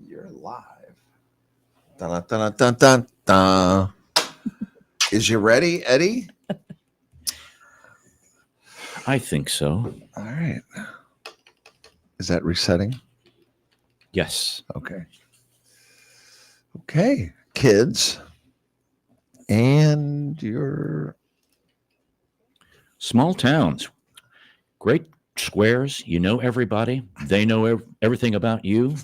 You're live. Dun, dun, dun, dun, dun, dun. Is you ready, Eddie? I think so. All right. Is that resetting? Yes. Okay. Okay, kids. And your Small towns, great squares. You know everybody. They know everything about you.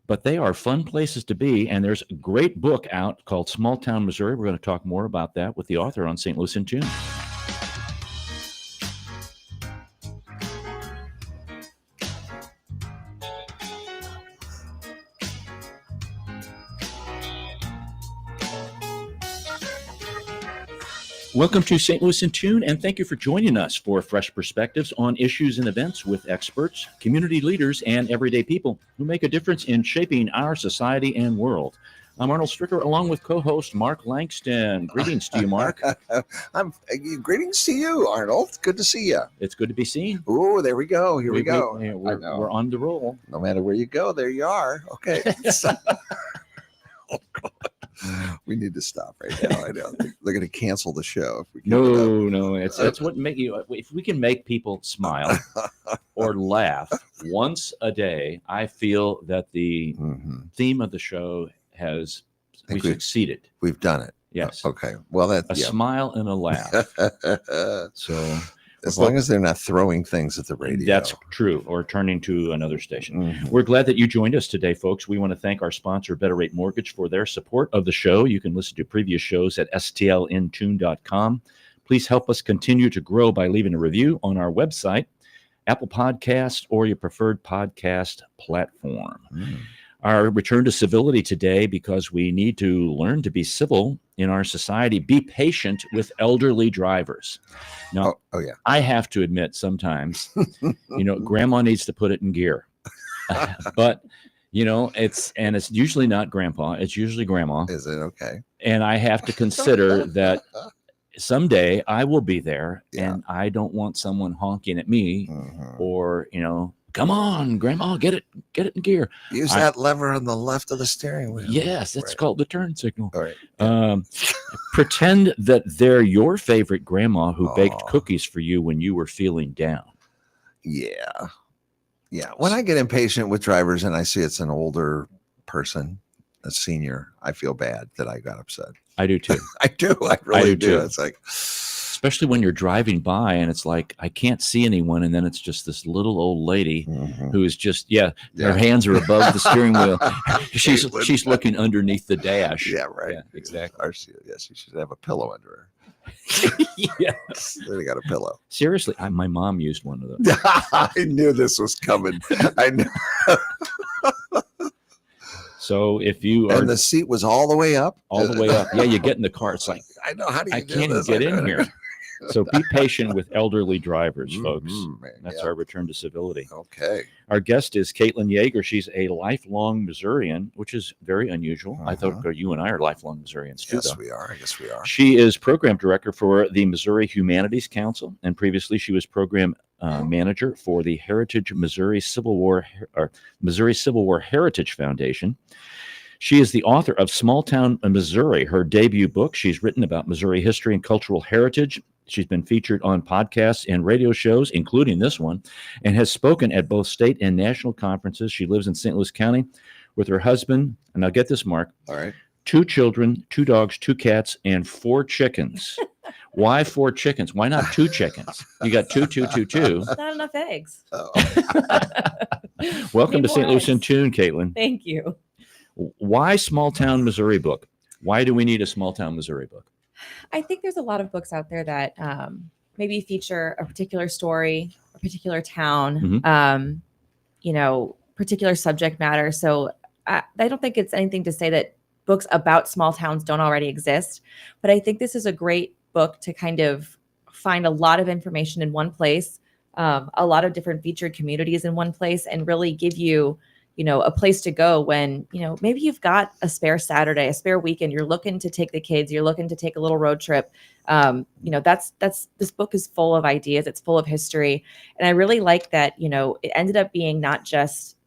But they are fun places to be. And there's a great book out called Small Town Missouri. We're going to talk more about that with the author on St. Louis in Tune. Welcome to St. Louis in Tune, and thank you for joining us for fresh perspectives on issues and events with experts, community leaders, and everyday people who make a difference in shaping our society and world. I'm Arnold Stricker, along with co-host Mark Langston. Greetings to you, Mark. Greetings to you, Arnold. Good to see you. It's good to be seen. Oh, there we go. Here we go. We're on the roll. No matter where you go, there you are. Okay. Oh, God. We need to stop right now. I know they're going to cancel the show if we keep it up. No. That's what make you. If we can make people smile or laugh once a day, I feel that the theme of the show we've succeeded. We've done it. Yes. Okay. Well, that's a smile and a laugh. So as long as they're not throwing things at the radio. That's true, or turning to another station. We're glad that you joined us today, folks. We want to thank our sponsor, Better Rate Mortgage, for their support of the show. You can listen to previous shows at stlintune.com. Please help us continue to grow by leaving a review on our website, Apple Podcast, or your preferred podcast platform. Our return to civility today, because we need to learn to be civil in our society. Be patient with elderly drivers. Now, I have to admit, sometimes, grandma needs to put it in gear. But, it's usually not grandpa. It's usually grandma. Is it? Okay. And I have to consider that someday I will be there, and I don't want someone honking at me or, come on, grandma, get it in gear. Use that lever on the left of the steering wheel. Yes, it's called the turn signal. All right. Pretend that they're your favorite grandma who baked cookies for you when you were feeling down. Yeah. When I get impatient with drivers and I see it's an older person, a senior, I feel bad that I got upset. I do too. I do. I really do. It's like, especially when you're driving by and it's like, I can't see anyone. And then it's just this little old lady who is just, her hands are above the steering wheel. She's looking underneath the dash. Yeah, right. Yeah, exactly. Yes, you should have a pillow under her. Yes. They got a pillow. Seriously, my mom used one of those. I knew this was coming. I knew. So if you are, and the seat was all the way up. Yeah, you get in the car. It's like, I know. How do you? I can't even get in here. So be patient with elderly drivers, folks. That's our return to civility. Okay. Our guest is Caitlin Yeager. She's a lifelong Missourian, which is very unusual. I thought you and I are lifelong Missourians too. Yes, we are. I guess we are. She is program director for the Missouri Humanities Council, and previously she was program manager for the Heritage Missouri Civil War Heritage Foundation. She is the author of Small Town Missouri, her debut book. She's written about Missouri history and cultural heritage. She's been featured on podcasts and radio shows, including this one, and has spoken at both state and national conferences. She lives in St. Louis County with her husband, and now get this, Mark. All right. 2 children, 2 dogs, 2 cats, and 4 chickens. Why 4 chickens? Why not 2 chickens? You got 2, 2, 2, 2. Not enough eggs. Welcome to St. Louis in Tune, Caitlin. Thank you. Why Small Town Missouri book? Why do we need a Small Town Missouri book? I think there's a lot of books out there that maybe feature a particular story, a particular town, particular subject matter. So I don't think it's anything to say that books about small towns don't already exist, but I think this is a great book to kind of find a lot of information in one place, a lot of different featured communities in one place, and really give you a place to go when, maybe you've got a spare Saturday, a spare weekend, you're looking to take the kids, you're looking to take a little road trip. This book is full of ideas. It's full of history. And I really like that, it ended up being not just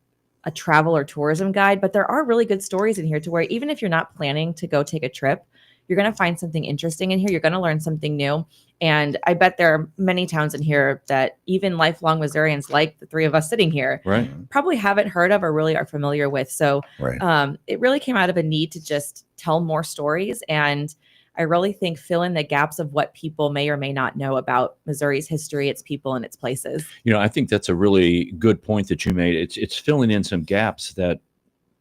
a travel or tourism guide, but there are really good stories in here to where even if you're not planning to go take a trip, you're going to find something interesting in here. You're going to learn something new. And I bet there are many towns in here that even lifelong Missourians like the three of us sitting here Right. probably haven't heard of or really are familiar with. So Right. it really came out of a need to just tell more stories. And I really think fill in the gaps of what people may or may not know about Missouri's history, its people, and its places. I think that's a really good point that you made. It's filling in some gaps that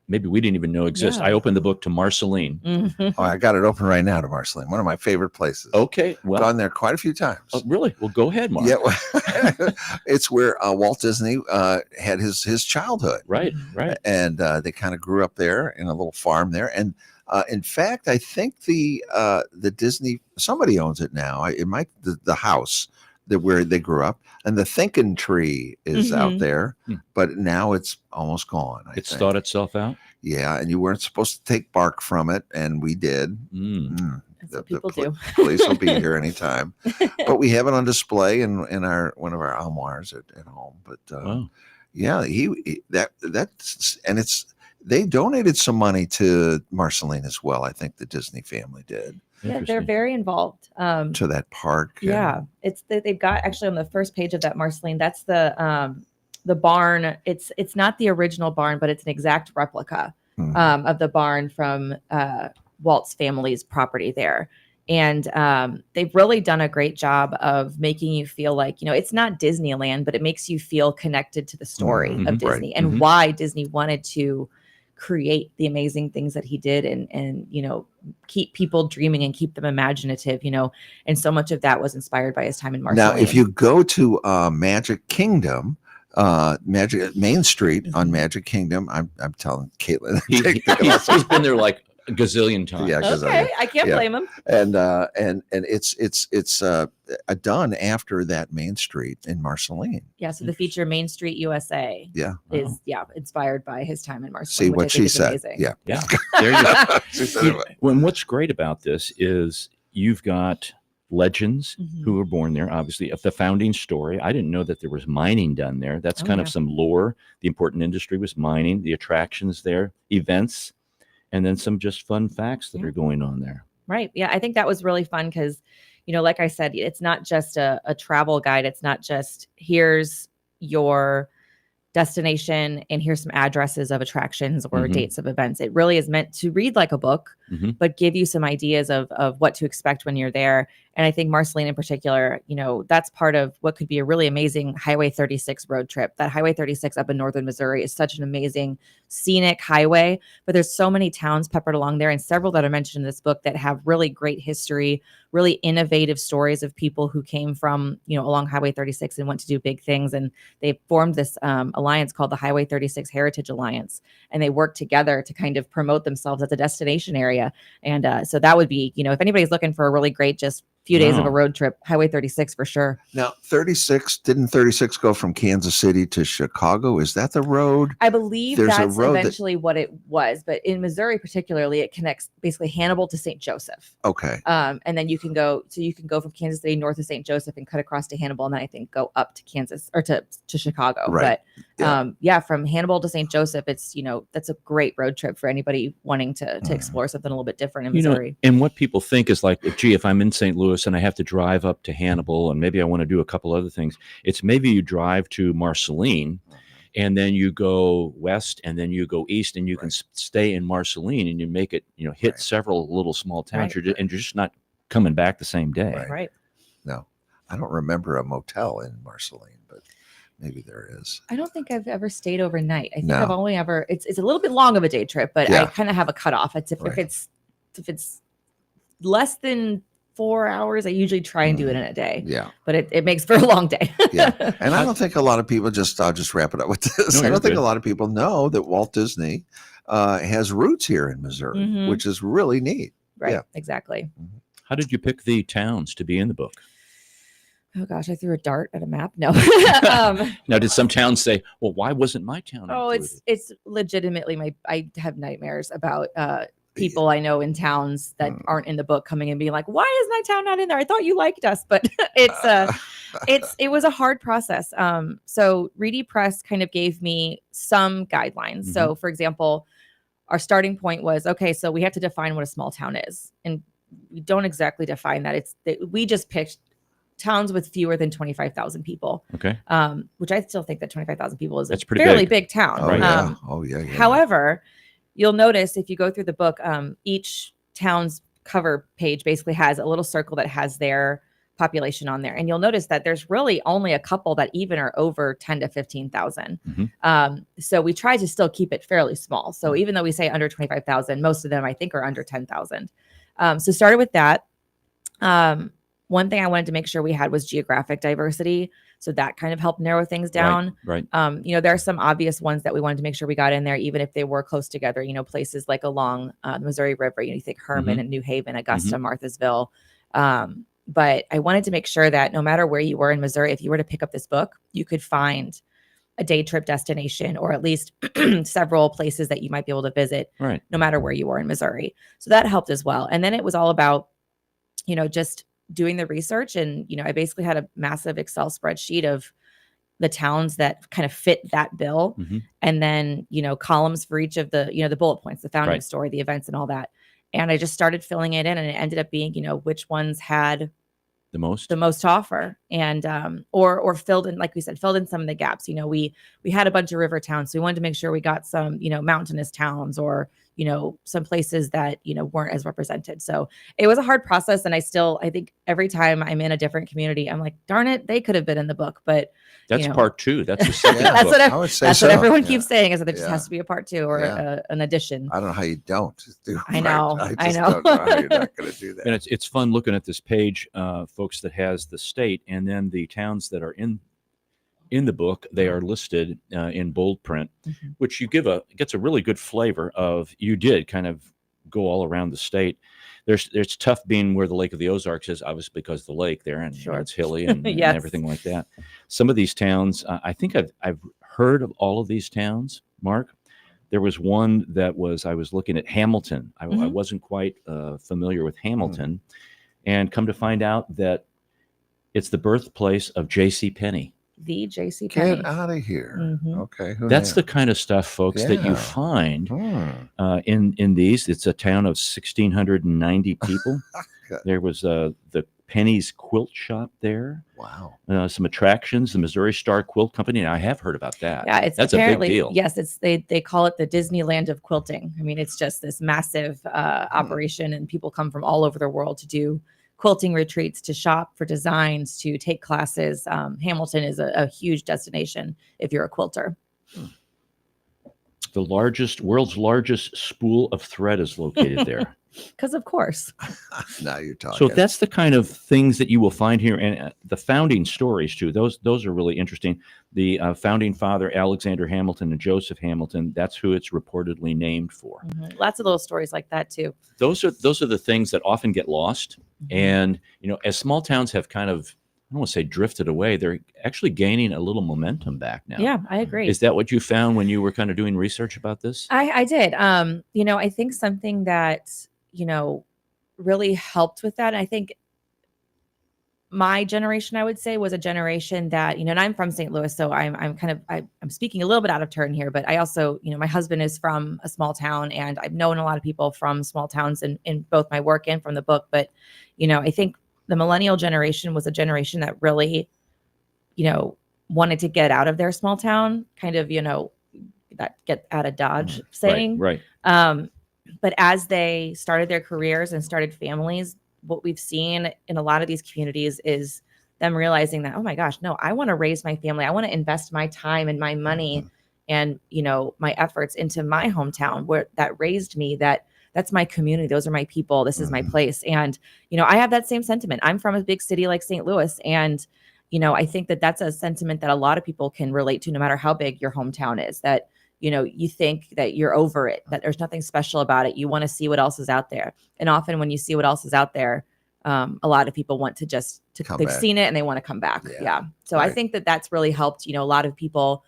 maybe we didn't even know exist. Yeah. I opened the book to Marceline. Mhm. Oh, I got it open right now to Marceline. One of my favorite places. Okay. Well, Gone there quite a few times. really? Well, go ahead, Mark. Yeah, well, it's where Walt Disney had his childhood, Right. Right. and they kind of grew up there in a little farm there. And in fact, I think the Disney, somebody owns it now. It might the house that where they grew up, and the thinking tree is out Mhm. there, Hmm. but now it's almost gone. I It's think. thought itself out. Yeah, and you weren't supposed to take bark from it, and we did. Mm. That's what people do. Police will be here anytime. But we have it on display in our one of our armoires at home. But Wow. yeah, that's and it's they donated some money to Marceline as well. I think the Disney family did Yeah, they're Interesting. very involved. to that park. and- Yeah, they've got actually on the first page of that Marceline. That's the barn. It's not the original barn, but it's an exact replica Mhm. of the barn from Walt's family's property there. And they've really done a great job of making you feel like, it's not Disneyland, but it makes you feel connected to the story Mhm, of right. Disney and Mhm. why Disney wanted to create the amazing things that he did and keep people dreaming and keep them imaginative, and so much of that was inspired by his time in Marceline. Now, if you go to Magic Kingdom, Magic Main Street on Mhm. Magic Kingdom, I'm telling Caitlin, He's been there like a gazillion times. Yeah, 'cause okay, I can't yeah. blame him. and it's done after that Main Street in Marceline. Yeah, so the feature Main Street USA Yeah, is inspired by his time in see Marceline. which I what think she is said. amazing. Yeah, Yeah. There you go. she said You- it. When what's great about this is you've got legends Mhm. who were born there, obviously, of the founding story. I didn't know that there was mining done there. That's Oh, kind yeah. of some lore. The important industry was mining, the attractions there, events, and then some just fun facts that Yeah. are going on there. Right. Yeah, I think that was really fun because, like I said, it's not just a travel guide. It's not just here's your destination and here's some addresses of attractions or Mhm. dates of events. It really is meant to read like a book, Mhm. but give you some ideas of what to expect when you're there. And I think Marceline in particular, that's part of what could be a really amazing Highway 36 road trip. That Highway 36 up in northern Missouri is such an amazing scenic highway, but there's so many towns peppered along there and several that are mentioned in this book that have really great history, really innovative stories of people who came from, along Highway 36 and went to do big things. And they formed this alliance called the Highway 36 Heritage Alliance. And they work together to kind of promote themselves as a destination area. And so that would be, if anybody's looking for a really great, just few days of Wow. a road trip, Highway 36 for sure. Now, 36 didn't 36 go from Kansas City to Chicago? Is that the road? I believe There's a that's road that- eventually what it was. But in Missouri, particularly, it connects basically Hannibal to St. Joseph. Okay, And then you can go from Kansas City north of St. Joseph and cut across to Hannibal, and then I think go up to Kansas or to Chicago. Right. But Yeah. from Hannibal to St. Joseph, it's that's a great road trip for anybody wanting to Mhm. explore something a little bit different in You know, Missouri. and what people think is like, gee, if I'm in St. Louis and I have to drive up to Hannibal and maybe I want to do a couple other things, it's maybe you drive to Marceline and then you go west and then you go east and you can Right. stay in Marceline and you make it, hit Right. several little small towns. Right. And you're just not coming back the same day. Right. Right. no, I don't remember a motel in Marceline, but maybe there is. I don't think I've ever stayed overnight. I think No. I've only ever it's a little bit long of a day trip, but I Yeah. kind of have a cutoff. It's if Right. it's less than 4 hours, I usually try and do it in a day. Yeah, But it makes for a long day. Yeah. and I don't think a lot of people I'll just wrap it up with this. No, I you're don't think good. a lot of people know that Walt Disney has roots here in Missouri, Mhm. which is really neat. Right. Yeah. Exactly. How did you pick the towns to be in the book? Oh gosh, I threw a dart at a map. No. Now, did some towns say, well, why wasn't my town Oh, included? it's legitimately I have nightmares about people I know in towns that aren't in the book coming and being like, why is my town not in there? I thought you liked us, but it was a hard process. So Reedy Press kind of gave me some guidelines. So for example, our starting point was, okay, so we have to define what a small town is. And we don't exactly define that. We just picked towns with fewer than 25,000 people. Okay. Which I still think that 25,000 people is That's a pretty fairly big. big town. Oh, yeah. Oh, yeah. However, you'll notice if you go through the book, each town's cover page basically has a little circle that has their population on there. And you'll notice that there's really only a couple that even are over 10 to 15,000. So we try to still keep it fairly small. So even though we say under 25,000, most of them I think are under 10,000. So started with that. One thing I wanted to make sure we had was geographic diversity. So that kind of helped narrow things down. Right. There are some obvious ones that we wanted to make sure we got in there, even if they were close together, places like along the Missouri River, you think Herman and New Haven, Augusta, Marthasville. But I wanted to make sure that no matter where you were in Missouri, if you were to pick up this book, you could find a day trip destination or at least several places that you might be able to visit, no matter where you were in Missouri. So that helped as well. And then it was all about, just doing the research. And, I basically had a massive Excel spreadsheet of the towns that kind of fit that bill. And then, columns for each of the, the bullet points, the founding story, the events and all that. And I just started filling it in, and it ended up being, which ones had the most to offer, and or filled in, like we said, filled in some of the gaps. We had a bunch of river towns, so we wanted to make sure we got some, mountainous towns, or some places that weren't as represented. So it was a hard process, and I think every time I'm in a different community, I'm like, darn it, they could have been in the book, but that's part two. That's the second that's book. What everyone keeps saying, is that there just has to be a part two or an addition. I don't know how you don't do. I know. I know how you're not going to do that. And it's fun looking at this page, folks, that has the state and then the towns that are in the book. They are listed in bold print, which gets a really good flavor of, you did kind of go all around the state. It's tough being where the Lake of the Ozarks is, obviously because of the lake there, and it's hilly and, and everything like that. Some of these towns, I think I've heard of all of these towns, Mark. There was one that I was looking at Hamilton. I wasn't quite familiar with Hamilton, and come to find out that it's the birthplace of J.C. Penney. The J.C. Penney. Get out of here. Okay. That's the kind of stuff, folks, that you find in these. It's a town of 1,690 people. There was the Penny's Quilt Shop there. Wow. Some attractions, the Missouri Star Quilt Company. And I have heard about that. Yeah, that's a big deal. Yes, they call it the Disneyland of quilting. I mean, it's just this massive operation, and people come from all over the world to do quilting retreats, to shop for designs, to take classes. Hamilton is a huge destination if you're a quilter. The world's largest spool of thread is located there. Because of course. Now you're talking. So that's the kind of things that you will find here, and the founding stories too. Those are really interesting. The founding father, Alexander Hamilton and Joseph Hamilton. That's who it's reportedly named for. Lots of little stories like that too. Those are the things that often get lost. And as small towns have kind of, I don't want to say drifted away, they're actually gaining a little momentum back now. Yeah, I agree. Is that what you found when you were kind of doing research about this? I did. I think something that really helped with that. And I think my generation, I would say, was a generation that, and I'm from St. Louis, so I'm speaking a little bit out of turn here, but I also, my husband is from a small town, and I've known a lot of people from small towns in both my work and from the book. But, I think the millennial generation was a generation that really, wanted to get out of their small town, kind of, that get out of Dodge saying. Right. But as they started their careers and started families, what we've seen in a lot of these communities is them realizing that, oh my gosh, no, I want to raise my family. I want to invest my time and my money and, my efforts into my hometown where that raised me, that's my community. Those are my people. This is my place. And, I have that same sentiment. I'm from a big city like St. Louis. And, I think that that's a sentiment that a lot of people can relate to, no matter how big your hometown is, that, you think that you're over it, that there's nothing special about it. You want to see what else is out there. And often when you see what else is out there, a lot of people want to they've seen it and they want to come back. Yeah. So I think that that's really helped, a lot of people,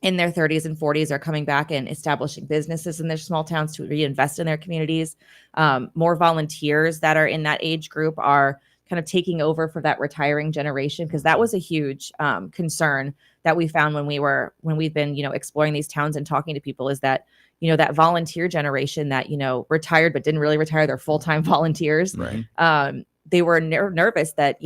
in their 30s and 40s are coming back and establishing businesses in their small towns to reinvest in their communities. More volunteers that are in that age group are kind of taking over for that retiring generation, because that was a huge concern that we found when we've been, exploring these towns and talking to people, is that, that volunteer generation that, retired but didn't really retire, they're full-time volunteers. Right. They were nervous that,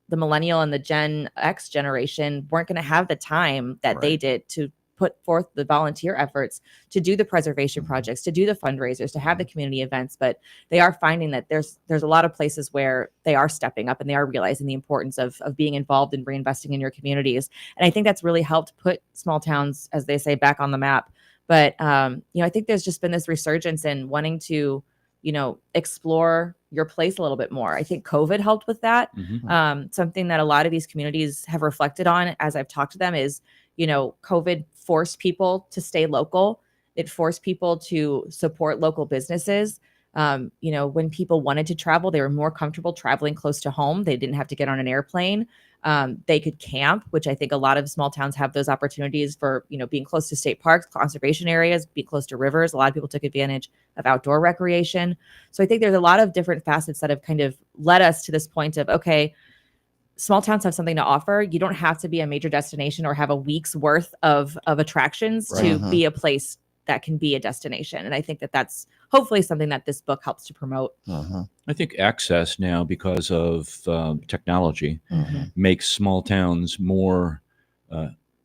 the millennial and the Gen X generation weren't going to have the time that they Right. did to put forth the volunteer efforts to do the preservation projects, to do the fundraisers, to have the community events. But they are finding that there's a lot of places where they are stepping up and they are realizing the importance of being involved in reinvesting in your communities. And I think that's really helped put small towns, as they say, back on the map. But, I think there's just been this resurgence in wanting to, explore your place a little bit more. I think COVID helped with that. Mhm. Something that a lot of these communities have reflected on as I've talked to them is, COVID forced people to stay local. It forced people to support local businesses. When people wanted to travel, they were more comfortable traveling close to home. They didn't have to get on an airplane. They could camp, which I think a lot of small towns have those opportunities for, being close to state parks, conservation areas, being close to rivers. A lot of people took advantage of outdoor recreation. So I think there's a lot of different facets that have kind of led us to this point of, okay, small towns have something to offer. You don't have to be a major destination or have a week's worth of attractions to Right. be a place that can be a destination. And I think that that's hopefully something that this book helps to promote. Uh-huh. I think access now, because of technology, Mhm. makes small towns more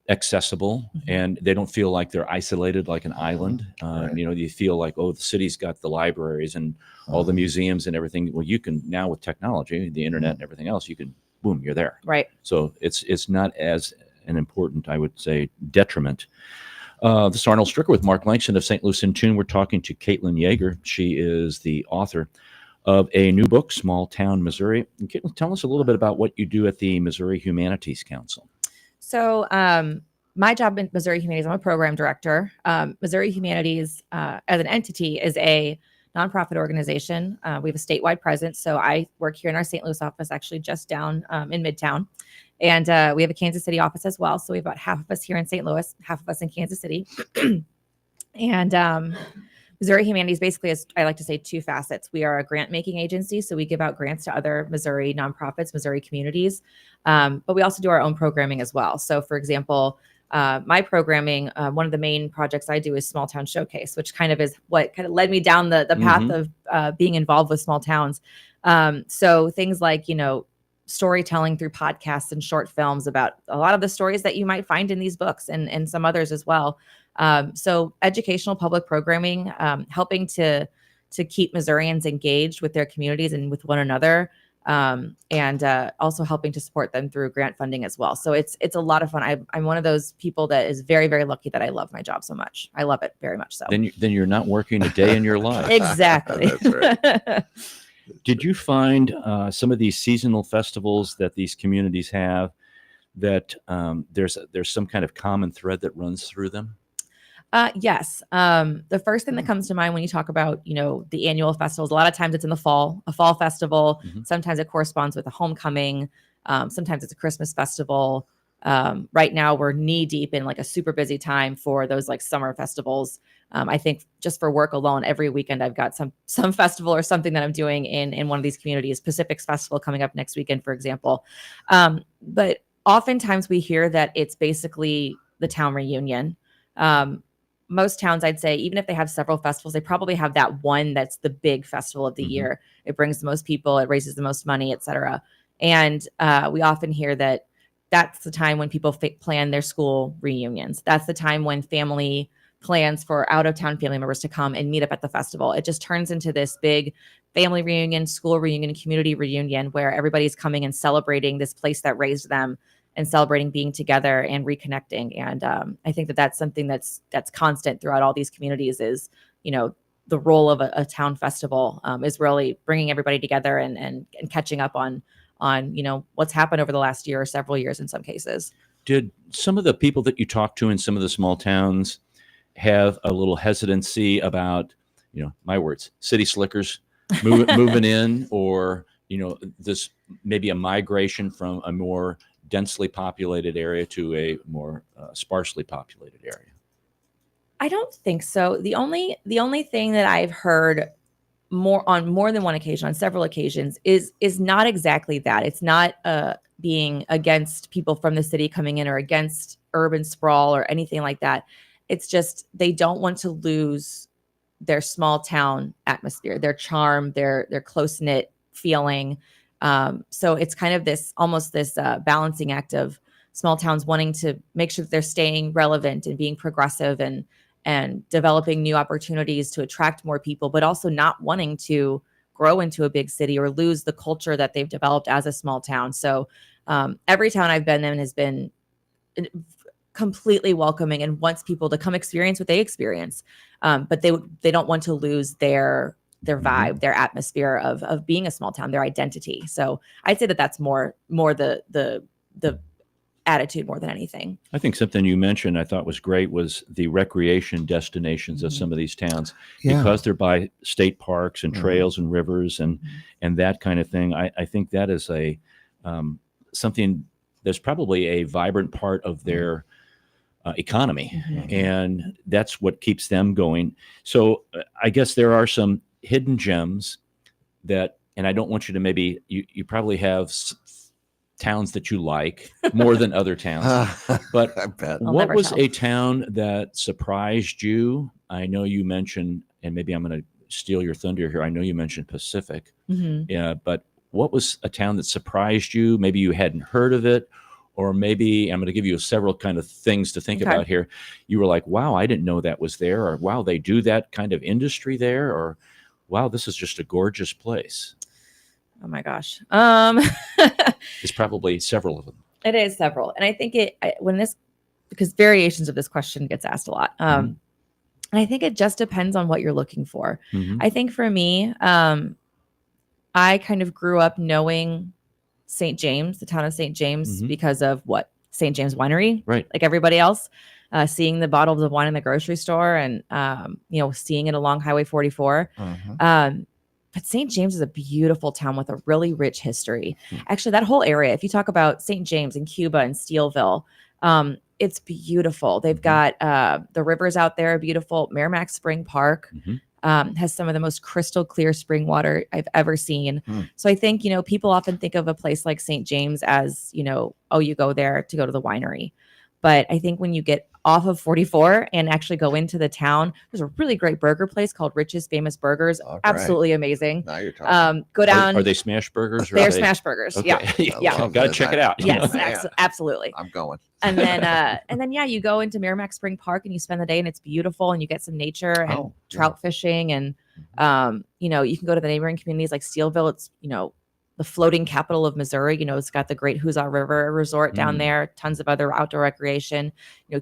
accessible, and they don't feel like they're isolated like an island. Right. You feel like, oh, the city's got the libraries and all the museums and everything. Well, you can now, with technology, the internet and everything else, you can, boom, you're there. Right. So it's not as an important, I would say, detriment. This is Arnold Stricker with Mark Langston of St. Louis in Tune. We're talking to Caitlin Yeager. She is the author of a new book, Small Town Missouri. And Caitlin, tell us a little bit about what you do at the Missouri Humanities Council. So my job in Missouri Humanities, I'm a program director. Missouri Humanities as an entity is a nonprofit organization. We have a statewide presence. So I work here in our St. Louis office, actually just down in Midtown. And we have a Kansas City office as well. So we have about half of us here in St. Louis, half of us in Kansas City. And Missouri Humanities basically is, I like to say, two facets. We are a grant making agency. So we give out grants to other Missouri nonprofits, Missouri communities. But we also do our own programming as well. So for example, my programming, one of the main projects I do is Small Town Showcase, which kind of is what kind of led me down the path of being involved with small towns. So things like, storytelling through podcasts and short films about a lot of the stories that you might find in these books and some others as well. So educational public programming, helping to keep Missourians engaged with their communities and with one another. And also helping to support them through grant funding as well. So it's a lot of fun. I'm one of those people that is very, very lucky that I love my job so much. I love it very much so. Then you're not working a day in your life. Exactly. That's right. Did you find some of these seasonal festivals that these communities have that there's some kind of common thread that runs through them? Yes. The first thing that comes to mind when you talk about, the annual festivals, a lot of times it's in the fall, a fall festival. Mhm. Sometimes it corresponds with a homecoming. Sometimes it's a Christmas festival. Right now we're knee deep in like a super busy time for those like summer festivals. I think just for work alone, every weekend I've got some festival or something that I'm doing in one of these communities. Pacific's Festival coming up next weekend, for example. But oftentimes we hear that it's basically the town reunion. Most towns, I'd say, even if they have several festivals, they probably have that one that's the big festival of the Mhm. year. It brings the most people, it raises the most money, et cetera. And we often hear that that's the time when people plan their school reunions. That's the time when family plans for out-of-town family members to come and meet up at the festival. It just turns into this big family reunion, school reunion, community reunion where everybody's coming and celebrating this place that raised them and celebrating being together and reconnecting. And I think that that's something that's constant throughout all these communities is, the role of a town festival is really bringing everybody together and catching up on what's happened over the last year or several years in some cases. Did some of the people that you talked to in some of the small towns have a little hesitancy about, my words, city slickers moving in, or, this maybe a migration from a more densely populated area to a more sparsely populated area? I don't think so. The only thing that I've heard more than one occasion, on several occasions, is not exactly that. It's not being against people from the city coming in or against urban sprawl or anything like that. It's just they don't want to lose their small town atmosphere, their charm, their close knit feeling. So it's kind of this balancing act of small towns wanting to make sure that they're staying relevant and being progressive and developing new opportunities to attract more people, but also not wanting to grow into a big city or lose the culture that they've developed as a small town. So every town I've been in has been completely welcoming and wants people to come experience what they experience. But they don't want to lose their vibe, their atmosphere of being a small town, their identity. So I'd say that that's more the attitude more than anything. I think something you mentioned I thought was great was the recreation destinations of some of these towns, because they're by state parks and trails and rivers and that kind of thing. I think that is a something that's probably a vibrant part of their economy, and that's what keeps them going. So I guess there are some hidden gems that, and I don't want you to maybe you probably have towns that you like more than other towns, but I bet. what was a town that surprised you? I know you mentioned, and maybe I'm going to steal your thunder here, I know you mentioned Pacific, but what was a town that surprised you? Maybe you hadn't heard of it, or maybe I'm going to give you several kind of things to think about here. You were like, wow, I didn't know that was there, or wow, they do that kind of industry there, or wow, this is just a gorgeous place. Oh my gosh. It's probably several of them. It is several. And I think because variations of this question gets asked a lot. And I think it just depends on what you're looking for. I think for me, I kind of grew up knowing St. James, the town of St. James, because of what? St. James Winery, right? Like everybody else, seeing the bottles of wine in the grocery store and, seeing it along Highway 44. But St. James is a beautiful town with a really rich history. Actually, that whole area, if you talk about St. James and Cuba and Steelville, it's beautiful. They've got the rivers out there, beautiful. Merrimack Spring Park has some of the most crystal clear spring water I've ever seen. So I think, people often think of a place like St. James as, oh, you go there to go to the winery. But I think when you get off of 44 and actually go into the town, there's a really great burger place called Rich's Famous Burgers. Absolutely amazing. Now you're talking. Go down. Are they smash burgers? Or they're smash burgers. Okay. Yeah. Got to check it out. Yes, absolutely. I'm going. And then, you go into Merrimack Spring Park and you spend the day and it's beautiful and you get some nature and trout fishing. And, you can go to the neighboring communities like Steelville. It's, the floating capital of Missouri. It's got the great Huzzah River Resort down there, tons of other outdoor recreation.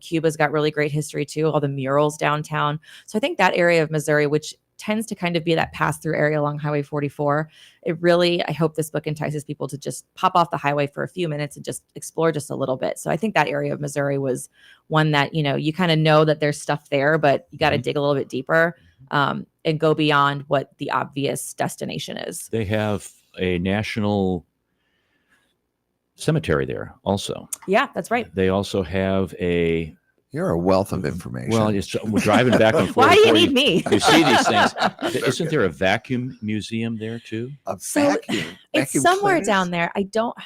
Cuba's got really great history too, all the murals downtown. So I think that area of Missouri, which tends to kind of be that pass-through area along Highway 44, I hope this book entices people to just pop off the highway for a few minutes and just explore just a little bit. So I think that area of Missouri was one that, you kind of know that there's stuff there, but you got to dig a little bit deeper and go beyond what the obvious destination is. They have a national cemetery there also. Yeah, that's right. They also have You're a wealth of information. Well, we're driving back and forth. Why do you need me? You see these things. Isn't there a vacuum museum there too? A So, vacuum. It's Vacuum somewhere cleaners? down there. I don't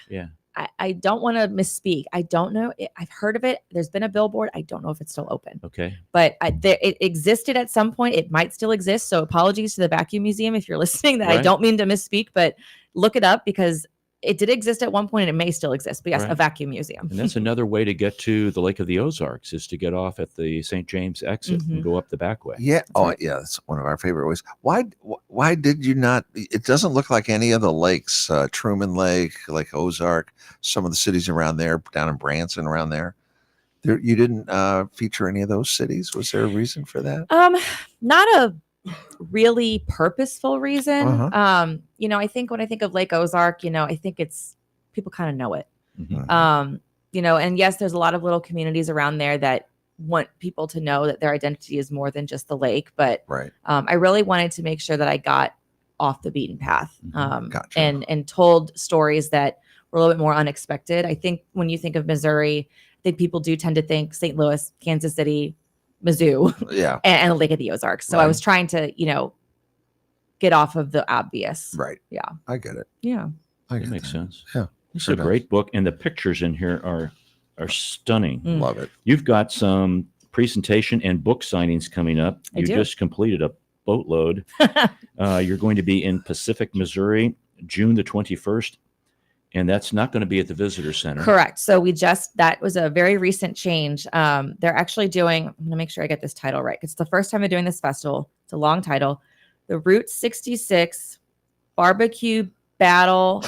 want to misspeak. I don't know. I've heard of it. There's been a billboard. I don't know if it's still open, Okay. but it existed at some point. It might still exist. So apologies to the Vacuum Museum if you're listening. That I Right. don't mean to misspeak, but look it up because it did exist at one point and it may still exist. But yes, Right. a vacuum museum. And that's another way to get to the Lake of the Ozarks is to get off at the St. James exit and go up the back way. Yeah. Yeah. That's one of our favorite ways. Why did you not? It doesn't look like any of the lakes, Truman Lake, Lake Ozark, some of the cities around there, down in Branson, around there. You didn't feature any of those cities. Was there a reason for that? Not a really purposeful reason. Uh-huh. I think when I think of Lake Ozark, I think it's people kind of know it. Mhm. And yes, there's a lot of little communities around there that want people to know that their identity is more than just the lake. But Right. I really wanted to make sure that I got off the beaten path Gotcha. and told stories that were a little bit more unexpected. I think when you think of Missouri, I think people do tend to think St. Louis, Kansas City, Mizzou, Yeah. and the Lake of the Ozarks. So I Right. was trying to, get off of the obvious. Right. Yeah. I get it. Yeah. I That get makes sense. Yeah, This sure is a great book, and the pictures in here are stunning. Mm. Love it. You've got some presentation and book signings coming up. I You do. just completed a boatload. You're going to be in Pacific, Missouri, June the 21st, and that's not going to be at the Visitor Center. Correct. So that was a very recent change. They're actually doing, I'm going to make sure I get this title right. It's the first time they're doing this festival. It's a long title. The Route 66 Barbecue Battle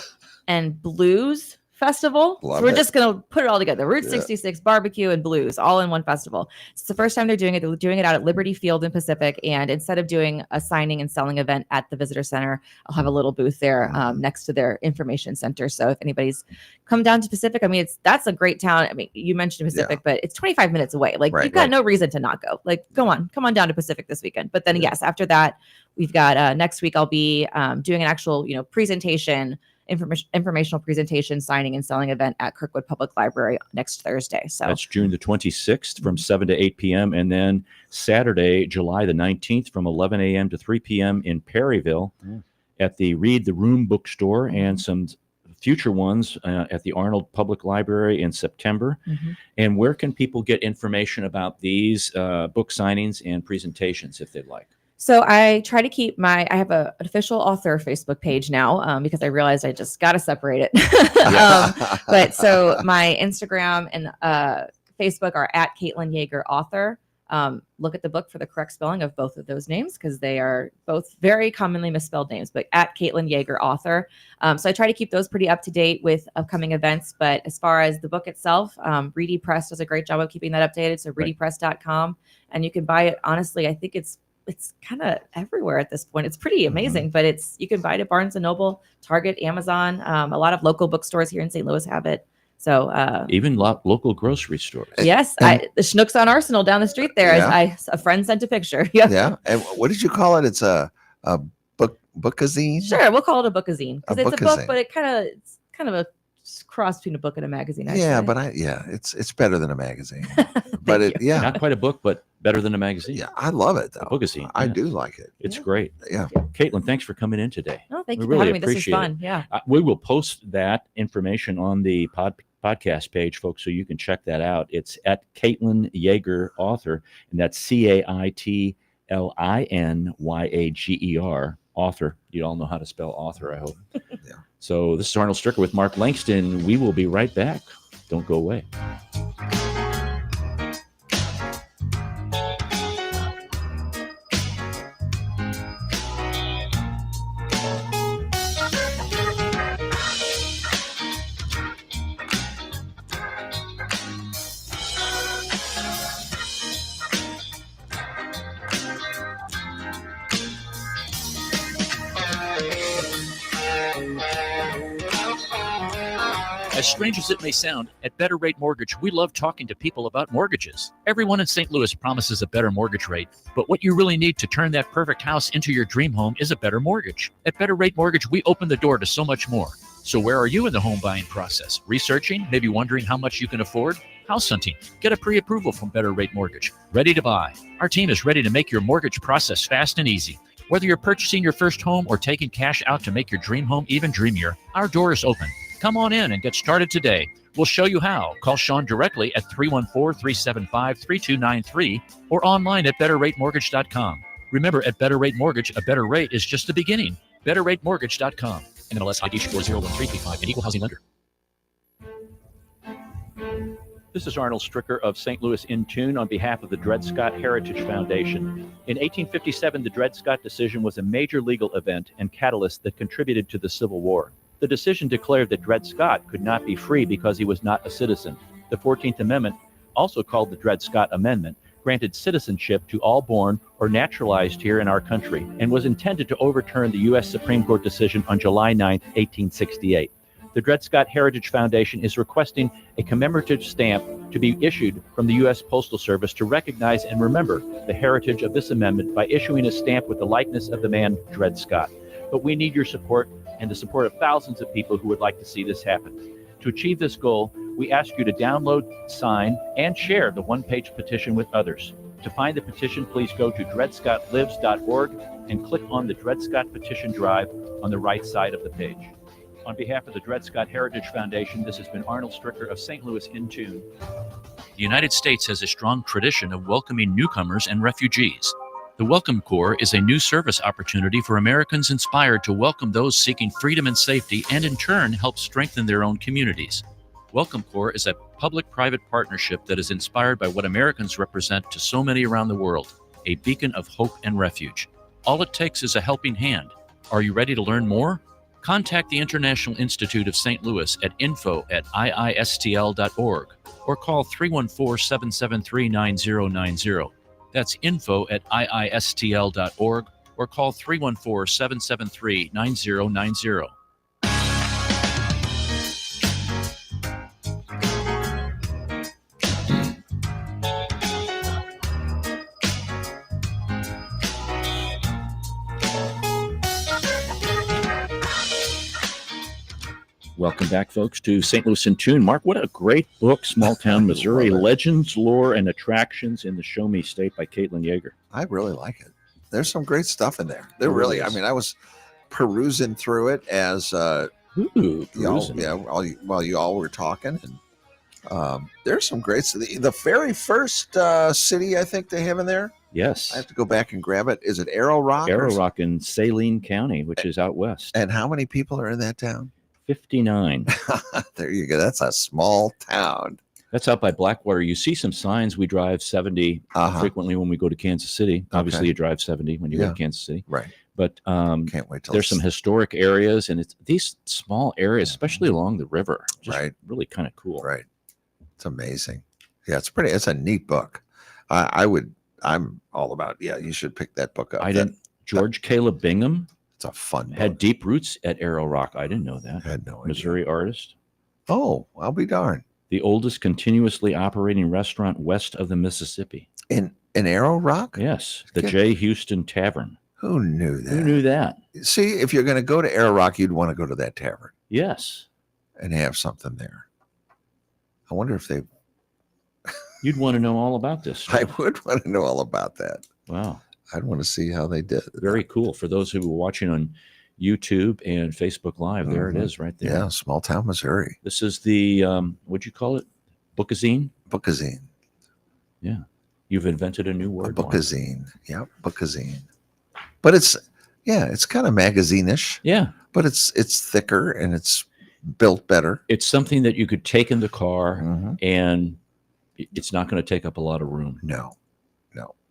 and Blues Festival. Love So we're it. just going to put it all together. Route Yeah. 66 Barbecue and Blues all in one festival. It's the first time they're doing it. They're doing it out at Liberty Field in Pacific. And instead of doing a signing and selling event at the Visitor Center, I'll have a little booth there next to their information center. So if anybody's come down to Pacific, I mean, that's a great town. I mean, you mentioned Pacific, but it's 25 minutes away. Like, Right, you've got right. no reason to not go. Like, come on down to Pacific this weekend. But then, yes, after that, we've got next week, I'll be doing an actual, presentation, informational presentation, signing and selling event at Kirkwood Public Library next Thursday. So That's June the 26th from 7 to 8 p.m. And then Saturday, July the 19th from 11 a.m. to 3 p.m. in Perryville at the Read the Room bookstore, and some future ones at the Arnold Public Library in September. Mhm. And where can people get information about these book signings and presentations if they'd like? So I try to keep I have an official author Facebook page now because I realized I just got to separate it. But so my Instagram and Facebook are at Caitlin Yeager author. Look at the book for the correct spelling of both of those names because they are both very commonly misspelled names, but at Caitlin Yeager author. So I try to keep those pretty up to date with upcoming events. But as far as the book itself, Reedy Press does a great job of keeping that updated. So readypress.com, and you can buy it. Honestly, I think it's kind of everywhere at this point. It's pretty amazing, but you can buy it at Barnes and Noble, Target, Amazon. A lot of local bookstores here in St. Louis have it. So Even local grocery stores. yes, the Schnucks on Arsenal down the street there. Yeah. A friend sent a picture. Yeah. Yeah. And what did you call it? It's a bookazine? Sure, we'll call it a bookazine because it's a book, bookazine. but it's kind of a cross between a book and a magazine. Yeah, actually. but it's better than a magazine. Thank But you. yeah. Not quite a book, but better than a magazine. Yeah, I love it though. bookazine, I yeah. do like it. It's Yeah. great. Yeah. Caitlin, thanks for coming in today. No, thank We you for really having me. This is appreciate it. fun. Yeah. We will post that information on the podcast page, folks, so you can check that out. It's at Caitlin Yeager author, and that's CaitlinYager author. You all know how to spell author, I hope. Yeah. So this is Arnold Stricker with Mark Langston. We will be right back. Don't go away. As strange as it may sound, at Better Rate Mortgage, we love talking to people about mortgages. Everyone in St. Louis promises a better mortgage rate, but what you really need to turn that perfect house into your dream home is a better mortgage. At Better Rate Mortgage, we open the door to so much more. So where are you in the home buying process? Researching? Maybe wondering how much you can afford? House hunting? Get a pre-approval from Better Rate Mortgage. Ready to buy? Our team is ready to make your mortgage process fast and easy. Whether you're purchasing your first home or taking cash out to make your dream home even dreamier, our door is open. Come on in and get started today. We'll show you how. Call Sean directly at 314-375-3293 or online at betterratemortgage.com. Remember, at Better Rate Mortgage, a better rate is just the beginning. betterratemortgage.com. NMLS ID score 01335, an equal housing lender. This is Arnold Stricker of St. Louis In Tune on behalf of the Dred Scott Heritage Foundation. In 1857, the Dred Scott decision was a major legal event and catalyst that contributed to the Civil War. The decision declared that Dred Scott could not be free because he was not a citizen. The 14th Amendment, also called the Dred Scott Amendment, granted citizenship to all born or naturalized here in our country and was intended to overturn the U.S. Supreme Court decision on July 9, 1868. The Dred Scott Heritage Foundation is requesting a commemorative stamp to be issued from the U.S. Postal Service to recognize and remember the heritage of this amendment by issuing a stamp with the likeness of the man Dred Scott. But we need your support and the support of thousands of people who would like to see this happen. To achieve this goal, we ask you to download, sign, and share the one-page petition with others. To find the petition, please go to dredscottlives.org and click on the Dred Scott Petition Drive on the right side of the page. On behalf of the Dred Scott Heritage Foundation, this has been Arnold Stricker of St. Louis in Tune. The United States has a strong tradition of welcoming newcomers and refugees. The Welcome Corps is a new service opportunity for Americans inspired to welcome those seeking freedom and safety and in turn help strengthen their own communities. Welcome Corps is a public-private partnership that is inspired by what Americans represent to so many around the world, a beacon of hope and refuge. All it takes is a helping hand. Are you ready to learn more? Contact the International Institute of St. Louis at info@iistl.org or call 314-773-9090. That's info@iistl.org or call 314-773-9090. Welcome back, folks, to St. Louis in Tune. Mark, what a great book, Small Town Missouri, Love it. Legends, Lore, and Attractions in the Show Me State by Caitlin Yeager. I really like it. There's some great stuff in there. There There really, is. I mean, I was perusing through it as Ooh, y'all, perusing. while you all were talking, and there's some great. The very first city I think they have in there. Yes. I have to go back and grab it. Is it Arrow Rock? Arrow Rock in Saline County, which is out west. And how many people are in that town? 59. There you go. That's a small town. That's out by Blackwater. You see some signs. We drive 70 Uh-huh. frequently when we go to Kansas City. Obviously, Okay. you drive 70 when you go Yeah. to Kansas City. Right. But Can't wait till there's some historic areas, and it's these small areas, Yeah. especially along the river. Just Right. really kind of cool. Right. It's amazing. Yeah, it's a neat book. I'm all about, you should pick that book up. I didn't. George Caleb Bingham It's a fun book. had deep roots at Arrow Rock. I didn't know that. I had no idea. Missouri artist. Oh, I'll be darned. The oldest continuously operating restaurant west of the Mississippi. In Arrow Rock? Yes, the Okay. J. Houston Tavern. Who knew that? Who knew that? See, if you're going to go to Arrow Rock, you'd want to go to that tavern Yes. and have something there. I wonder if they. You'd want to know all about this. I would want to know all about that. Wow. I'd want to see how they did it. Very cool. For those who were watching on YouTube and Facebook Live, there Mhm. it is right there. Yeah, small town Missouri. This is the, what'd you call it? Bookazine? Bookazine. You've invented a new A word. Mark. bookazine. Yep, bookazine. But it's kind of magazine-ish, Yeah. but it's thicker and it's built better. It's something that you could take in the car Mhm. and it's not going to take up a lot of room. No.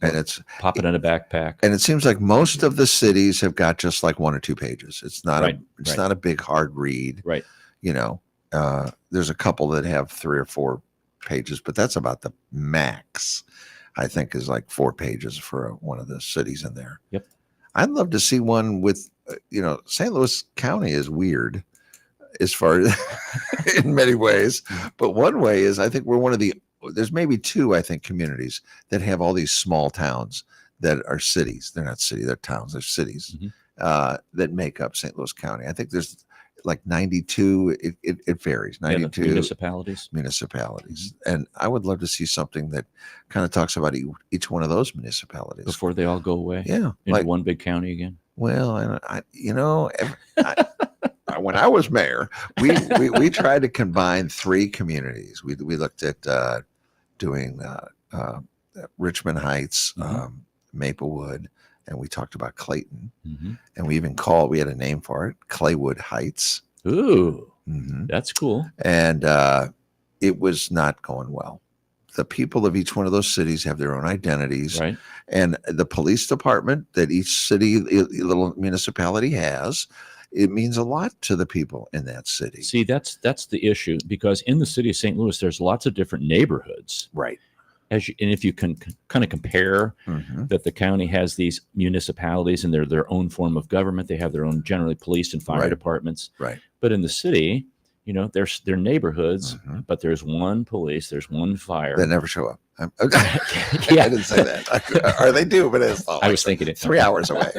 And Pop it in a backpack. it seems like most of the cities have got just like 1 or 2 pages. It's not Right, it's right. not a big hard read. Right. You know, there's a couple that have 3 or 4 pages, but that's about the max. I think is like 4 pages for one of the cities in there. Yep. I'd love to see one with, St. Louis County is weird as far as in many ways, but one way is I think we're one of there's maybe 2, I think, communities that have all these small towns that are cities. They're not cities, they're towns, they're cities Mhm. that make up St. Louis County. I think there's like 92, it varies, Yeah, the 92 municipalities. municipalities. And I would love to see something that kind of talks about each one of those municipalities. Before they all go away Yeah. into Like, one big county again. well, when I was mayor, we tried to combine 3 communities. We looked at doing Richmond Heights, Mhm. Maplewood, and we talked about Clayton, Mhm. and we had a name for it, Claywood Heights. Ooh, Mhm. that's cool. And it was not going well. The people of each one of those cities have their own identities, Right. and the police department that each city, little municipality has, it means a lot to the people in that city. See, that's the issue because in the city of St. Louis, there's lots of different neighborhoods. Right. And if you can kind of compare Mhm. that the county has these municipalities and they're their own form of government, they have their own generally police and fire Right. departments. Right. But in the city, there's their neighborhoods, Mhm. but there's one police, there's one fire. They never show up. I Yeah. didn't say that. Or they do, but it's not I like was thinking it 3 hours away.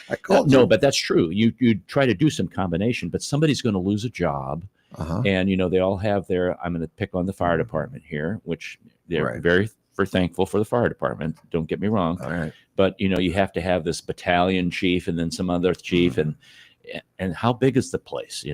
I called No, you. but that's true. You try to do some combination, but somebody's going to lose a job, Uh-huh. And they all have their. I'm going to pick on the fire department here, which they're Right. very thankful for the fire department. Don't get me wrong, All right. but you have to have this battalion chief and then some other chief, and how big is the place?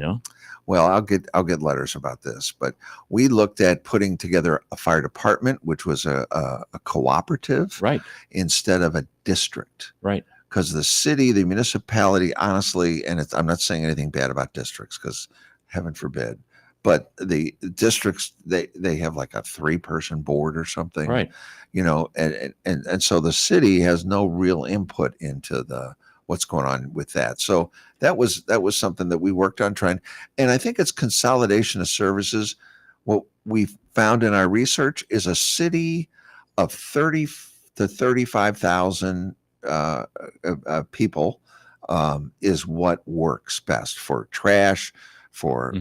Well, I'll get letters about this, but we looked at putting together a fire department, which was a cooperative, Right, instead of a district. right, Because the city, the municipality, honestly, and I'm not saying anything bad about districts, because heaven forbid, but the districts, they have like a 3-person board or something, right. and so the city has no real input into what's going on with that. So that was something that we worked on trying, and I think it's consolidation of services. What we found in our research is a city of 30 to 35,000 people is what works best for trash, for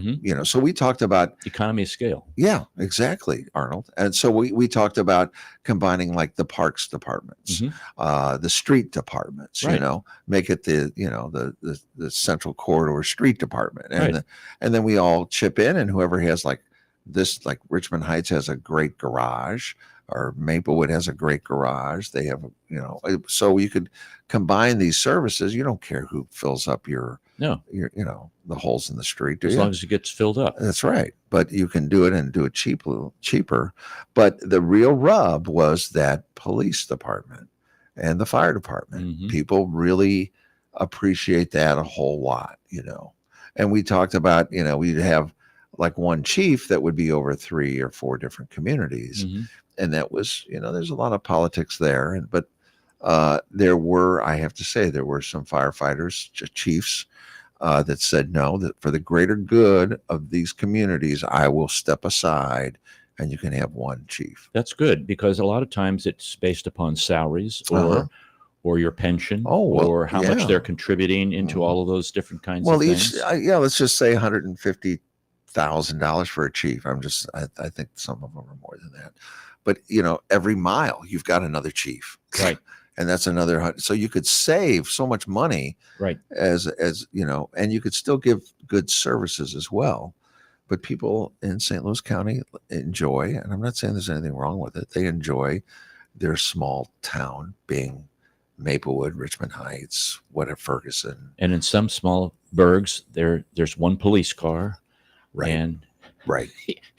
so we talked about Economy of scale. yeah, exactly, Arnold. And so we talked about combining like the parks departments, the street departments, Right. make it the central corridor street department, and Right. and then we all chip in, and whoever has like Richmond Heights has a great garage, or Maplewood has a great garage. They have, so you could combine these services. You don't care who fills up your the holes in the street, do As you? long as it gets filled up. That's right. But you can do it and do it cheaper. But the real rub was that police department and the fire department. Mhm. People really appreciate that a whole lot, And we talked about, we'd have like one chief that would be over 3 or 4 different communities. Mhm. And that was, there's a lot of politics there. But I have to say, there were some firefighters, chiefs, that said, no, that for the greater good of these communities, I will step aside and you can have one chief. That's good, because a lot of times it's based upon salaries Uh-huh. or your pension, Oh, well, or how yeah. much they're contributing into Mhm. all of those different kinds Well, of each, things. let's just say $150,000 for a chief. I think some of them are more than that. But, every mile you've got another chief. Right. And that's another 100. So you could save so much money Right. as and you could still give good services as well. But people in St. Louis County enjoy, and I'm not saying there's anything wrong with it, they enjoy their small town being Maplewood, Richmond Heights, whatever, Ferguson. And in some small burgs, there's one police car Right. and Right.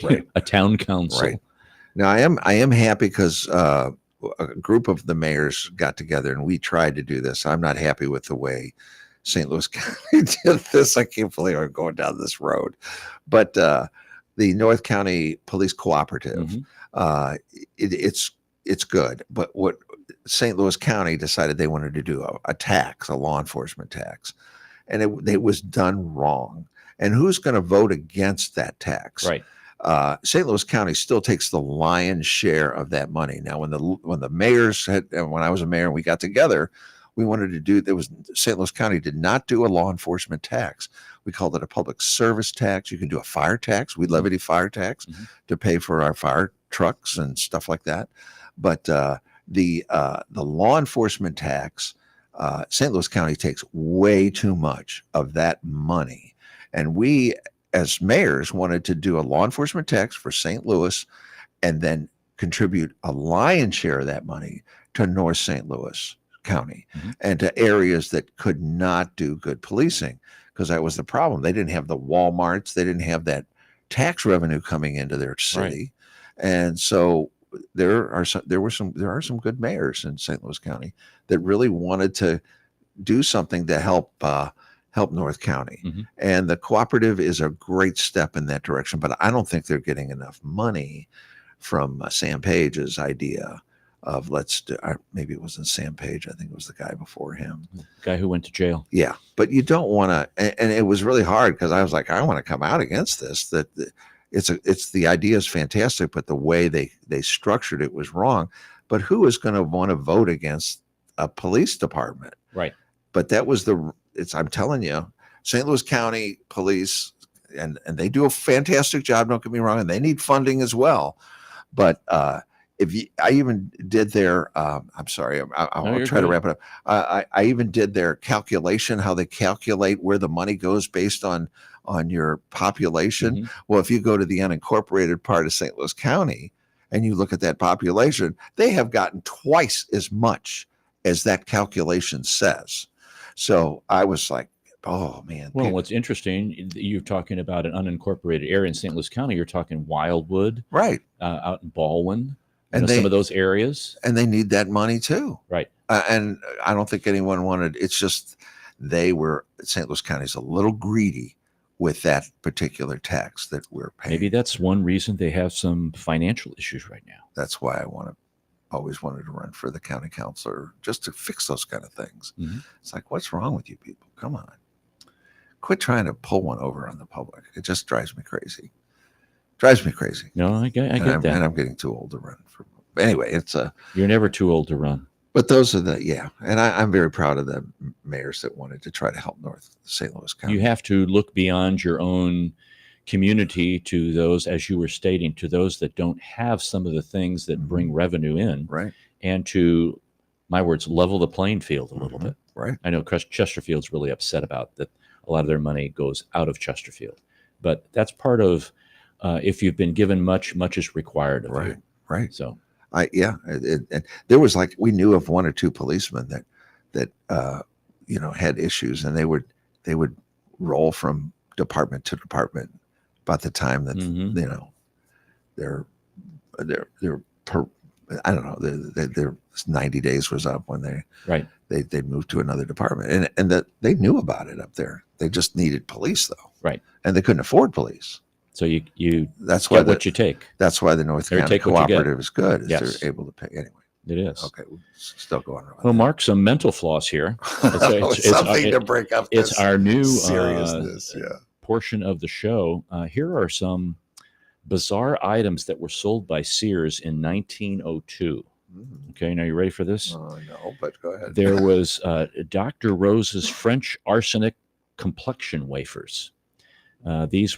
Right. a town council. Right. Now I am happy because a group of the mayors got together and we tried to do this. I'm not happy with the way St. Louis County did this. I can't believe I'm going down this road. But the North County Police Cooperative, Mhm. it's good. But what St. Louis County decided they wanted to do a tax, a law enforcement tax, and it was done wrong. And who's going to vote against that tax? Right. St. Louis County still takes the lion's share of that money. Now, when the mayors when I was a mayor and we got together, we wanted to do, St. Louis County did not do a law enforcement tax. We called it a public service tax. You can do a fire tax. We levied a fire tax to pay for our fire trucks and stuff like that. But the law enforcement tax, St. Louis County takes way too much of that money. And we, as mayors, wanted to do a law enforcement tax for St. Louis and then contribute a lion's share of that money to North St. Louis County and to areas that could not do good policing, because that was the problem. They didn't have the Walmarts. They didn't have that tax revenue coming into their city. Right. And so there are some good mayors in St. Louis County that really wanted to do something to help North County. And the cooperative is a great step in that direction, but I don't think they're getting enough money from Sam Page's idea of maybe it wasn't Sam Page. I think it was the guy before him. Guy who went to jail. Yeah. But you don't want to, and it was really hard because I was like, I want to come out against this, that it's the idea is fantastic, but the way they structured it was wrong. But who is going to want to vote against a police department? Right. But that was I'm telling you, St. Louis County Police, and they do a fantastic job, don't get me wrong, and they need funding as well. But I even did their, I'm sorry, I'll try to wrap it up. I even did their calculation, how they calculate where the money goes based on on your population. Mhm. Well, if you go to the unincorporated part of St. Louis County and you look at that population, they have gotten twice as much as that calculation says. So I was like, oh man. Well, people- what's interesting, you're talking about an unincorporated area in St. Louis County. You're talking Wildwood, right. out in Baldwin, And some they- of those areas. And they need that money too. Right. And I don't think anyone wanted, it's just St. Louis County is a little greedy with that particular tax that we're paying. Maybe that's one reason they have some financial issues right now. That's why I always wanted to run for the county councilor, just to fix those kind of things. Mhm. It's like, what's wrong with you people? Come on. Quit trying to pull one over on the public. It just drives me crazy. No, I get And that. I'm getting too old to run for. Anyway, You're never too old to run. but those are and I'm very proud of the mayors that wanted to try to help North St. Louis County. You have to look beyond your own community to those, as you were stating, to those that don't have some of the things that bring revenue in, right, and to, my words, level the playing field a little Mhm. bit. right. I know Chesterfield's really upset about that. A lot of their money goes out of Chesterfield, but that's part of, if you've been given much is required of Right, you. right. So And there was we knew of one or two policemen that had issues, and they would roll from department to department about the time that Mhm. their I don't know, their 90 days was up when right. they moved to another department, and that they knew about it up there. They just needed police though, Right. And they couldn't afford police. So you That's why get what you take. that's why the North Or County take what you get. Cooperative is good. Is Yes. they're able to pay anyway. It is. Okay, we're still going on. Well, Mark, some mental floss here. it's something to break up. It's this our new seriousness. Yeah. portion of the show. Here are some bizarre items that were sold by Sears in 1902. Okay, now you ready for this? Oh no, but go ahead. There was Dr. Rose's French arsenic complexion wafers. These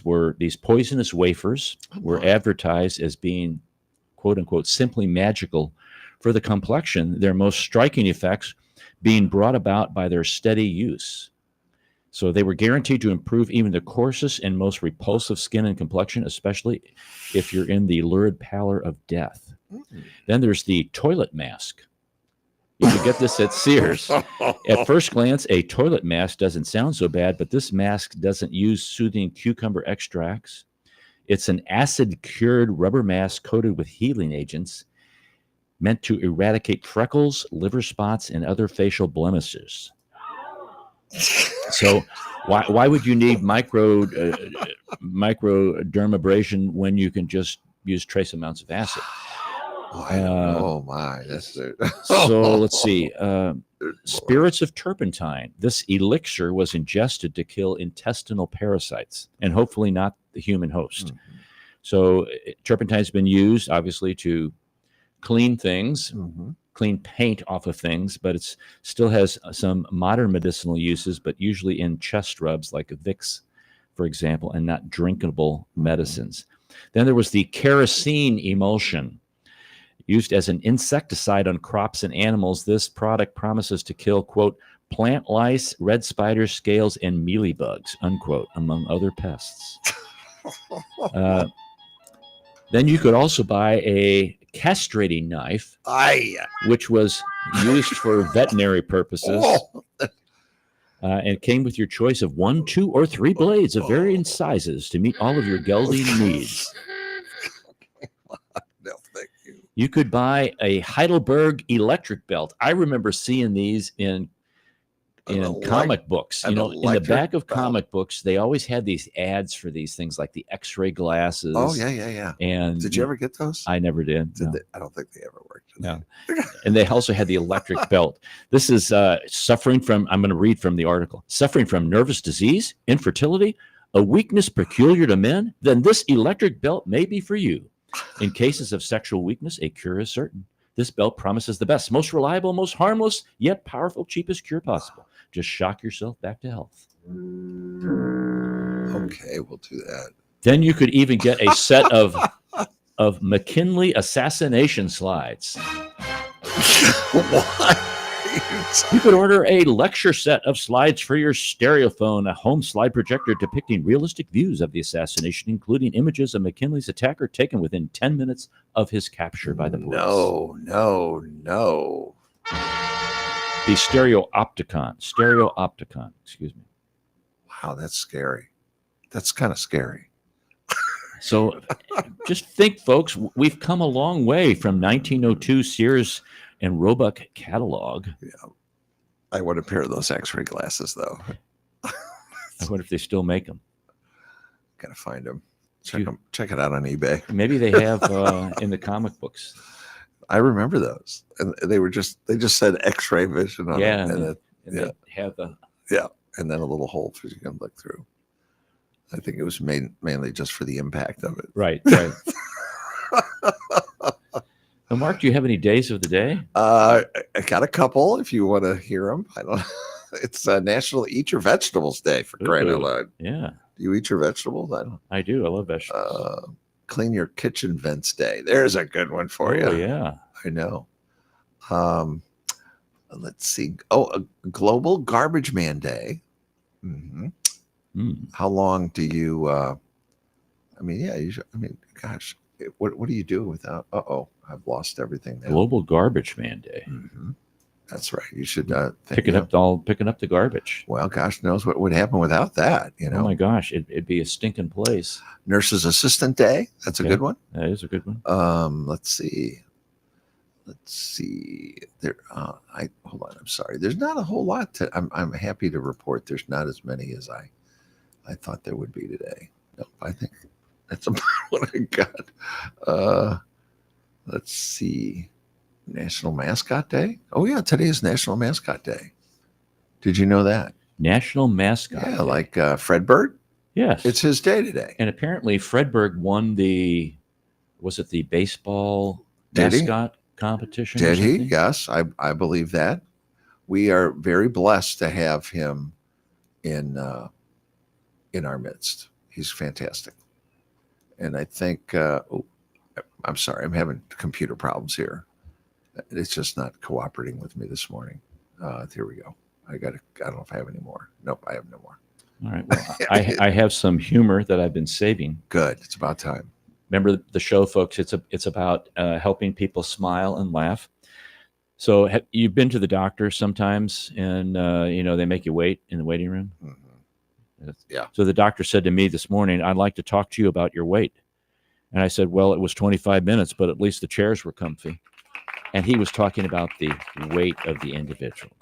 poisonous wafers were advertised as being, quote unquote, simply magical for the complexion, their most striking effects being brought about by their steady use. So they were guaranteed to improve even the coarsest and most repulsive skin and complexion, especially if you're in the lurid pallor of death. Then there's the toilet mask. You can get this at Sears. At first glance, a toilet mask doesn't sound so bad, but this mask doesn't use soothing cucumber extracts. It's an acid-cured rubber mask coated with healing agents meant to eradicate freckles, liver spots, and other facial blemishes. So why would you need microdermabrasion when you can just use trace amounts of acid? Oh my, that's So let's see. Spirits of turpentine. This elixir was ingested to kill intestinal parasites and hopefully not the human host. Mhm. So turpentine has been used, obviously, to clean things, Mhm. clean paint off of things, but it still has some modern medicinal uses, but usually in chest rubs like Vicks, for example, and not drinkable medicines. Then there was the kerosene emulsion. Used as an insecticide on crops and animals, this product promises to kill, quote, plant lice, red spiders, scales, and mealybugs, unquote, among other pests. Then you could also buy a castrating knife, which was used for veterinary purposes. And it came with your choice of 1, 2, or 3 blades of varying sizes to meet all of your gelding needs. No, thank you. You could buy a Heidelberg electric belt. I remember seeing these in comic books. an In the electric back of belt. comic books, they always had these ads for these things like the X-ray glasses. Oh yeah. And Did you ever get those? I never did. No. I don't think they ever worked. No. And they also had the electric belt. This is suffering from, I'm going to read from the article, suffering from nervous disease, infertility, a weakness peculiar to men, then this electric belt may be for you. In cases of sexual weakness, a cure is certain. This belt promises the best, most reliable, most harmless, yet powerful, cheapest cure possible. Just shock yourself back to health. Okay, we'll do that. Then you could even get a set of McKinley assassination slides. Why? You could order a lecture set of slides for your stereophone, a home slide projector depicting realistic views of the assassination, including images of McKinley's attacker taken within 10 minutes of his capture by the police. No. The Stereopticon, excuse me. Wow, that's scary. That's kind of scary. So just think, folks, we've come a long way from 1902 Sears and Roebuck catalog. I want a pair of those X-ray glasses, though. I wonder if they still make them. Gotta find them. Check it out on eBay. Maybe they have in the comic books. I remember those, and they just said X-ray vision on Yeah, it, and they have the and then a little hole for you can look through. I think it was mainly just for the impact of it. right. Well, Mark, do you have any days of the day? I got a couple if you want to hear them. I don't. It's National Eat Your Vegetables Day for crying out Ooh. loud. Yeah, Do you eat your vegetables? I don't. I do. I love vegetables. Clean Your Kitchen Vents Day. There's a good one for you. Oh, yeah. I know. Let's see. Oh, a Global Garbage Man Day. Mm-hmm. How long do you? Gosh, what do you do without? I've lost everything now. Global Garbage Man Day. Mm-hmm. That's right. You should Picking up the garbage. Well, gosh knows what would happen without that. You know. Oh my gosh, it'd be a stinking place. Nurses Assistant Day. That's a good one. That is a good one. Let's see. There. Hold on. I'm sorry. There's not a whole lot to. I'm happy to report. There's not as many as I thought there would be today. Nope. I think that's about what I got. Let's see. National Mascot Day. Oh yeah, today is National Mascot Day. Did you know that? National Mascot Yeah, Day. like Fredberg. Yes. It's his day today. And apparently Fredberg won the baseball Did he? mascot competition? or Did he? something? Yes, I believe that. We are very blessed to have him in our midst. He's fantastic. And I think I'm sorry, I'm having computer problems here. It's just not cooperating with me this morning. Here we go. I don't know if I have any more. Nope, I have no more. All right. Well, I have some humor that I've been saving. Good. It's about time. Remember the show, folks. It's about helping people smile and laugh. So you've been to the doctor sometimes, and they make you wait in the waiting room. Mm-hmm. Yeah. So the doctor said to me this morning, "I'd like to talk to you about your weight." And I said, "Well, it was 25 minutes, but at least the chairs were comfy." And he was talking about the weight of the individual.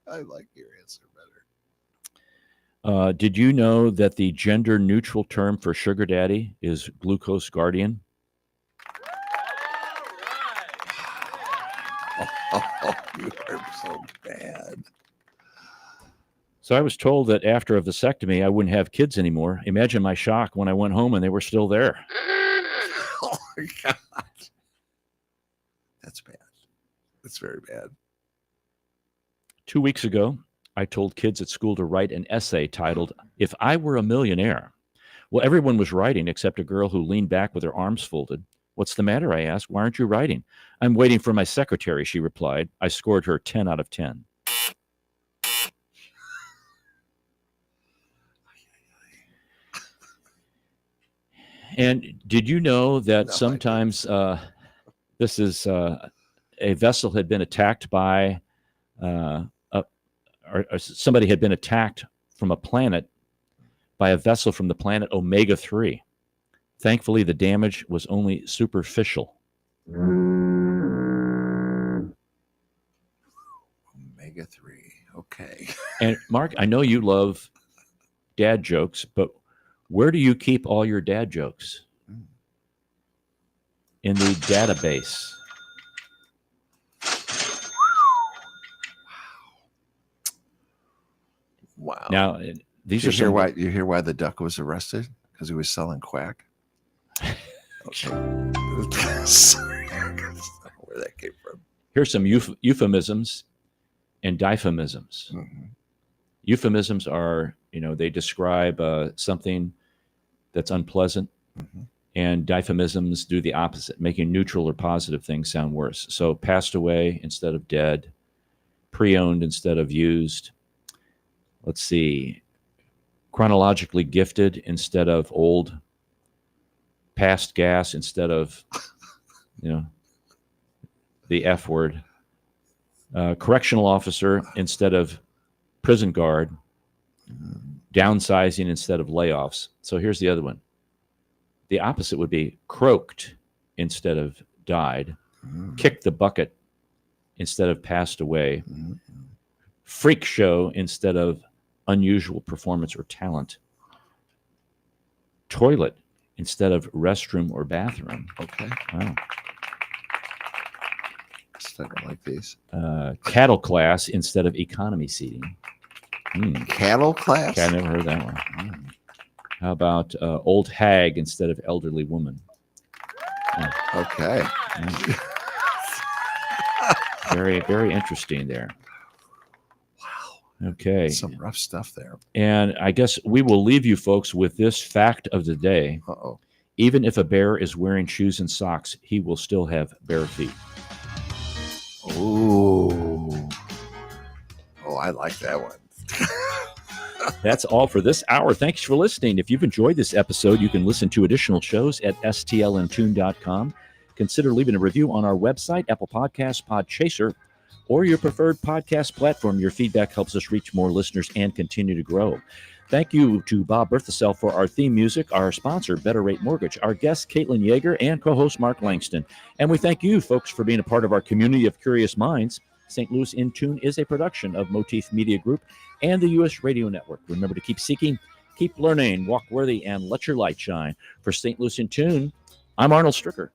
I like your answer better. Did you know that the gender neutral term for sugar daddy is glucose guardian? Oh, you are so bad. So I was told that after a vasectomy, I wouldn't have kids anymore. Imagine my shock when I went home and they were still there. Oh my God. That's bad. That's very bad. 2 weeks ago, I told kids at school to write an essay titled, "If I Were a Millionaire." Well, everyone was writing except a girl who leaned back with her arms folded. "What's the matter?" I asked. "Why aren't you writing?" "I'm waiting for my secretary," she replied. I scored her 10 out of 10. And did you know that No, I sometimes this is a vessel had been attacked by, or somebody had been attacked from a planet by a vessel from the planet Omega 3. Thankfully, the damage was only superficial. Omega 3. Okay. And Mark, I know you love dad jokes, but where do you keep all your dad jokes? In the database. Wow. Now, these you are some. hear why the duck was arrested? Because he was selling quack. Okay. Sorry. I don't know where that came from. Here's some euphemisms and diphemisms. Mm-hmm. Euphemisms are, they describe something that's unpleasant, Mm-hmm. and diphemisms do the opposite, making neutral or positive things sound worse. So passed away instead of dead, pre-owned instead of used. Let's see. Chronologically gifted instead of old. Past gas instead of, the F word. Correctional officer instead of prison guard. Downsizing instead of layoffs. So here's the other one. The opposite would be croaked instead of died. Kicked the bucket instead of passed away. Freak show instead of unusual performance or talent. Toilet instead of restroom or bathroom. Okay. Wow. I don't like these. Cattle class instead of economy seating. Cattle class? Okay, I never heard that one. How about old hag instead of elderly woman? Okay. Very, very interesting there. Wow. Okay. Some rough stuff there. And I guess we will leave you folks with this fact of the day. Uh-oh. Even if a bear is wearing shoes and socks, he will still have bare feet. Ooh. Oh, I like that one. That's all for this hour. Thanks for listening. If you've enjoyed this episode, you can listen to additional shows at stlntune.com. Consider leaving a review on our website, Apple Podcasts, Podchaser, or your preferred podcast platform. Your feedback helps us reach more listeners and continue to grow. Thank you to Bob Berthasell for our theme music, our sponsor, Better Rate Mortgage, our guest, Caitlin Yeager, and co-host Mark Langston. And we thank you, folks, for being a part of our community of curious minds. St. Louis in Tune is a production of Motif Media Group and the U.S. Radio Network. Remember to keep seeking, keep learning, walk worthy, and let your light shine. For St. Louis in Tune, I'm Arnold Stricker.